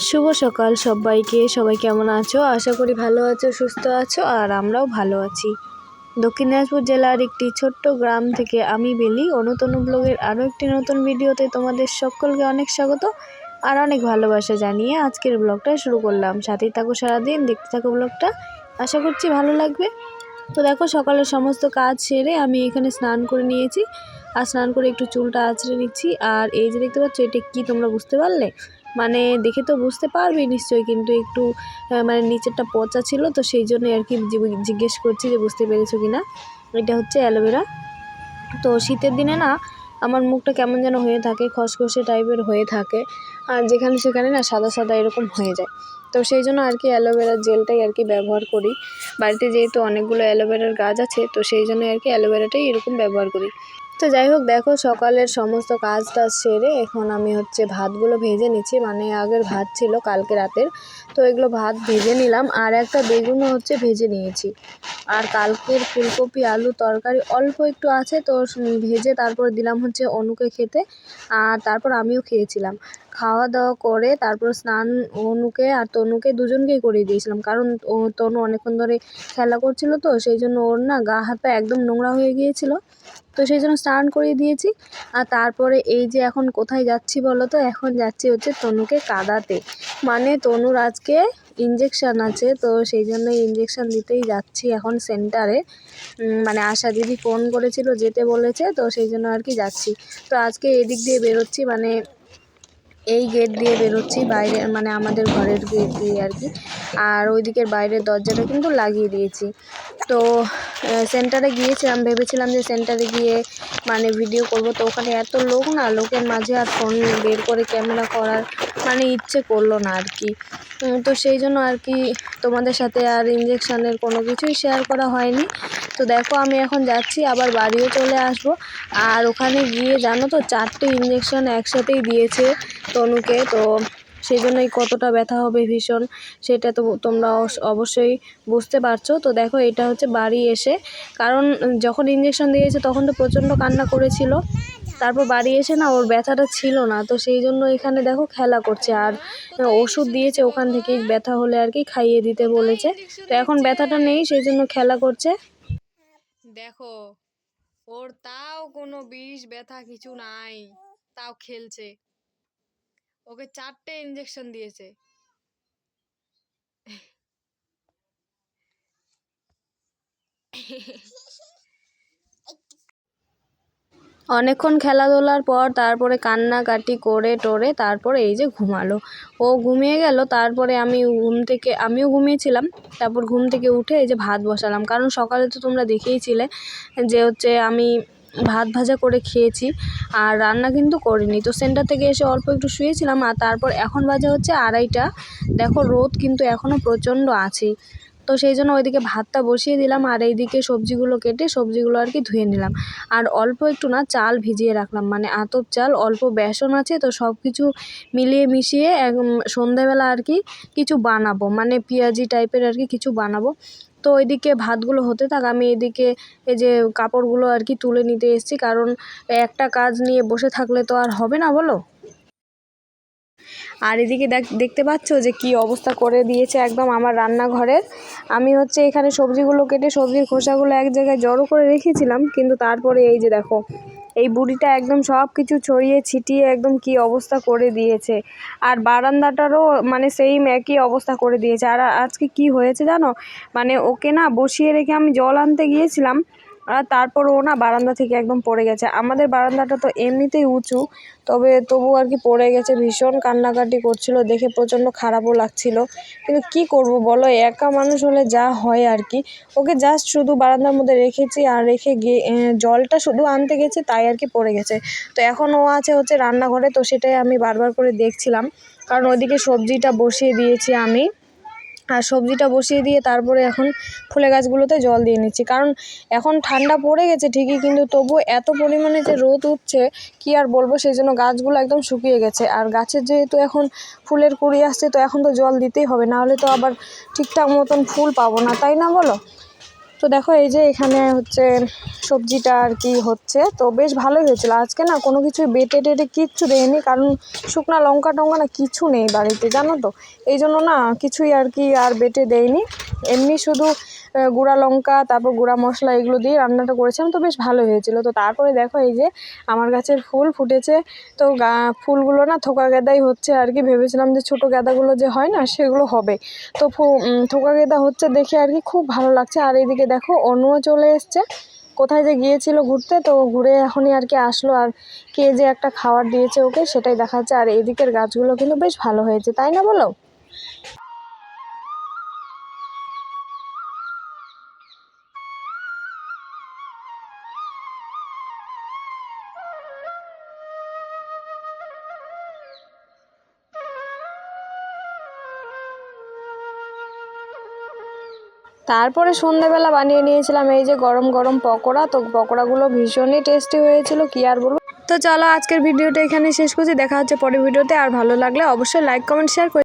শুভ সকাল সবাইকে। সবাই কেমন আছো? আশা করি ভালো আছো, সুস্থ আছো, আর আমরাও ভালো আছি। দক্ষিণ দিনাজপুর জেলার একটি ছোট্ট গ্রাম থেকে আমি বেলি অনুতনু ব্লগের আরও একটি নতুন ভিডিওতে তোমাদের সকলকে অনেক স্বাগত আর অনেক ভালোবাসা জানিয়ে আজকের ব্লগটা শুরু করলাম। সাথেই থাকো, সারাদিন দেখতে থাকো ব্লগটা, আশা করছি ভালো লাগবে। তো দেখো, সকালের সমস্ত কাজ সেরে আমি এখানে স্নান করে নিয়েছি, আর স্নান করে একটু চুলটা আঁচড়ে নিচ্ছি। আর এই যে দেখতে পাচ্ছ, এটা কি তোমরা বুঝতে পারলে? মানে দেখে তো বুঝতে পারবে নিশ্চয়ই, কিন্তু একটু মানে নিচেরটা পচা ছিল, তো সেই জন্য আর কি জিজ্ঞেস করছি যে বুঝতে পেরেছো কি না। এটা হচ্ছে অ্যালোভেরা। তো শীতের দিনে না আমার মুখটা কেমন যেন হয়ে থাকে, খসখসে টাইপের হয়ে থাকে, আর যেখানে সেখানে না সাদা সাদা এরকম হয়ে যায়। তো সেই জন্য আর কি অ্যালোভেরার জেলটাই আর কি ব্যবহার করি। বাড়িতে যেহেতু অনেকগুলো অ্যালোভেরার গাছ আছে, তো সেই জন্য আর কি অ্যালোভেরাটাই এরকম ব্যবহার করি। তো যাই হোক, দেখো সকালের সমস্ত কাজ টাজ সেরে এখন আমি হচ্ছে ভাতগুলো ভেজে নিচ্ছি। মানে আগের ভাত ছিল কালকে রাতের, তো এগুলো ভাত ভেজে নিলাম, আর একটা বেগুনও হচ্ছে ভেজে নিয়েছি। আর কালকের ফুলকপি আলু তরকারি অল্প একটু আছে, তো ভেজে তারপর দিলাম হচ্ছে অনুকে খেতে, আর তারপর আমিও খেয়েছিলাম। খাওয়া দাওয়া করে তারপর স্নান অনুকে আর তনুকে দুজনকেই করিয়ে দিয়েছিলাম, কারণ তনু অনেকক্ষণ ধরে খেলা করছিল, তো সেই জন্য ওর না গা হাত পা একদম নোংরা হয়ে গিয়েছিল, তো সেই জন্য স্নান করিয়ে দিয়েছি। আর তারপরে এই যে এখন কোথায় যাচ্ছি বলো তো? এখন যাচ্ছি হচ্ছে তনুকে কাঁদাতে। মানে তনুর আজকে ইঞ্জেকশান আছে, তো সেই জন্য ইঞ্জেকশান দিতেই যাচ্ছি এখন সেন্টারে। মানে আশা দিদি ফোন করেছিল, যেতে বলেছে, তো সেই জন্য আর কি যাচ্ছি। তো আজকে এদিক দিয়ে বেরোচ্ছি, মানে এই গেট দিয়ে বেরোচ্ছি, বাইরে মানে আমাদের ঘরের গেট দিয়ে আর কি। আর ওই দিকের বাইরের দরজাটা কিন্তু লাগিয়ে দিয়েছি। তো সেন্টারে গিয়েছিলাম, ভেবেছিলাম যে সেন্টারে গিয়ে মানে ভিডিও করব, তো ওখানে এত লোক না, লোকের মাঝে আর ফোন বের করে ক্যামেরা করার মানে ইচ্ছে করলো না আর কি। তো সেই জন্য আর কি তোমাদের সাথে আর ইঞ্জেকশানের কোনো কিছুই শেয়ার করা হয়নি। তো দেখো আমি এখন যাচ্ছি, আবার বাড়িও চলে আসব। আর ওখানে গিয়ে জানো তো 4টে ইঞ্জেকশান একসাথেই দিয়েছে তনুকে, তো সেই জন্যই কতটা ব্যথা হবে ভীষণ, সেটা তো তোমরা অবশ্যই বুঝতে পারছো। তো দেখো এটা হচ্ছে বাড়ি এসে, কারণ যখন ইঞ্জেকশন দিয়েছে তখন তো প্রচণ্ড কান্না করেছিল, তারপর বাড়ি এসে না ওর ব্যথাটা ছিল না, তো সেই জন্য এখানে দেখো খেলা করছে। আর ওষুধ দিয়েছে ওখান থেকেই, ব্যথা হলে আর কি খাইয়ে দিতে বলেছে, তো এখন ব্যথাটা নেই, সেই জন্য খেলা করছে। দেখো ওর তাও কোনো বিষ ব্যথা কিছু নাই, তাও খেলছে। ওকে 4টে ইঞ্জেকশন দিয়েছে। অনেকক্ষণ খেলাধুলার পর তারপরে কান্নাকাটি করে টোরে তারপরে এই যে ঘুমালো। ও ঘুমিয়ে গেল, তারপরে আমিও ঘুমিয়েছিলাম। তারপর ঘুম থেকে উঠে এই যে ভাত বসালাম, কারণ সকালে তো তোমরা দেখেইছিলে যে হচ্ছে আমি ভাত ভাজা করে খেয়েছি, আর রান্না কিন্তু করিনি। তো সেন্টার থেকে এসে অল্প একটু শুয়েছিলাম, আর তারপর এখন বাজে হচ্ছে 2:30। দেখো রোদ কিন্তু এখনও প্রচণ্ড আছে, তো সেই জন্য ওইদিকে ভাতটা বসিয়ে দিলাম, আর এইদিকে সবজিগুলো কেটে সবজিগুলো আর কি ধুয়ে নিলাম। আর অল্প একটু না চাল ভিজিয়ে রাখলাম, মানে আতপ চাল, অল্প বেসন আছে, তো সব কিছু মিলিয়ে মিশিয়ে সন্ধ্যাবেলা আর কি কিছু বানাবো, মানে পেঁয়াজি টাইপের আর কি কিছু বানাবো। তো ওইদিকে ভাতগুলো হতে থাক, আমি এদিকে এই যে কাপড়গুলো আর কি তুলে নিতে এসেছি, কারণ একটা কাজ নিয়ে বসে থাকলে তো আর হবে না, বলো। আর এদিকে দেখতে পাচ্ছ যে কি অবস্থা করে দিয়েছে একদম আমার রান্নাঘরের। আমি হচ্ছে এখানে সবজিগুলো কেটে সবজির খোসাগুলো এক জায়গায় জড়ো করে রেখেছিলাম, কিন্তু তারপরে এই যে দেখো এই বুড়িটা একদম সব কিছু ছড়িয়ে ছিটিয়ে একদম কি অবস্থা করে দিয়েছে। আর বারান্দাটারও মানে সেম একই অবস্থা করে দিয়েছে। আর আজকে কি হয়েছে জানো, মানে ওকে না বসিয়ে রেখে আমি জল আনতে গিয়েছিলাম, আর তারপর ও না বারান্দা থেকে একদম পড়ে গেছে। আমাদের বারান্দাটা তো এমনিতেই উঁচু, তবু আর কি পড়ে গেছে, ভীষণ কান্নাকাটি করছিল, দেখে প্রচণ্ড খারাপও লাগছিল। কিন্তু কি করব বলো, একা মানুষ হলে যা হয় আর কি। ওকে জাস্ট শুধু বারান্দার মধ্যে রেখেছি, আর রেখে গিয়ে জলটা শুধু আনতে গেছে, তাই আর কি পড়ে গেছে। তো এখন ও আছে হচ্ছে রান্নাঘরে, তো সেটাই আমি বারবার করে দেখছিলাম, কারণ ওইদিকে সবজিটা বসিয়ে দিয়েছি আমি। আর সবজিটা বসিয়ে দিয়ে তারপরে এখন ফুলের গাছগুলোতে জল দিয়ে নিচ্ছি, কারণ এখন ঠান্ডা পড়ে গেছে ঠিকই, কিন্তু তবু এত পরিমাণে যে রোদ উঠছে কি আর বলবো, সেই জন্য গাছগুলো একদম শুকিয়ে গেছে। আর গাছের যেহেতু এখন ফুলের কুঁড়ি আসছে, তো এখন তো জল দিতেই হবে, নাহলে তো আবার ঠিকঠাক মতন ফুল পাবো না, তাই না বলো। তো দেখো এই যে এখানে হচ্ছে সবজিটা আর কি হচ্ছে, তো বেশ ভালোই হয়েছিল। আজকে না কোনো কিছু বেটে টেটে কিচ্ছু দেয়নি, কারণ শুকনা লঙ্কা টঙ্কা না কিছু নেই বাড়িতে, জানো তো, এই জন্য না কিছুই আর কি আর বেটে দেয়নি। এমনি শুধু গুঁড়া লঙ্কা তারপর গুঁড়া মশলা এগুলো দিয়ে রান্নাটা করেছিলাম, তো বেশ ভালো হয়েছিল। তো তারপরে দেখো এই যে আমার গাছের ফুল ফুটেছে, তো ফুলগুলো না থোকা গেঁদাই হচ্ছে আর কি। ভেবেছিলাম যে ছোটো গাঁদাগুলো যে হয় না সেগুলো হবে, তো থোকা গেঁদা হচ্ছে দেখে আর কি খুব ভালো লাগছে। আর এইদিকে দেখো অনুও চলে এসছে, কোথায় যে গিয়েছিল ঘুরতে, তো ঘুরে এখনই আর কি আসলো। আর কে যে একটা খাবার দিয়েছে ওকে সেটাই দেখাচ্ছে। আর এইদিকের গাছগুলো কিন্তু বেশ ভালো হয়েছে, তাই না বলো? তারপরে সন্ধ্যাবেলা বানিয়ে নিয়েছিলাম এই যে গরম গরম পকোড়া, তো পকোড়াগুলো ভীষণই টেস্টি হয়েছিল, কি আর বলবো। তো চলো আজকের ভিডিওটা এখানে শেষ করছি, দেখা হচ্ছে পরের ভিডিওতে। আর ভালো লাগলে অবশ্যই লাইক কমেন্ট শেয়ার করে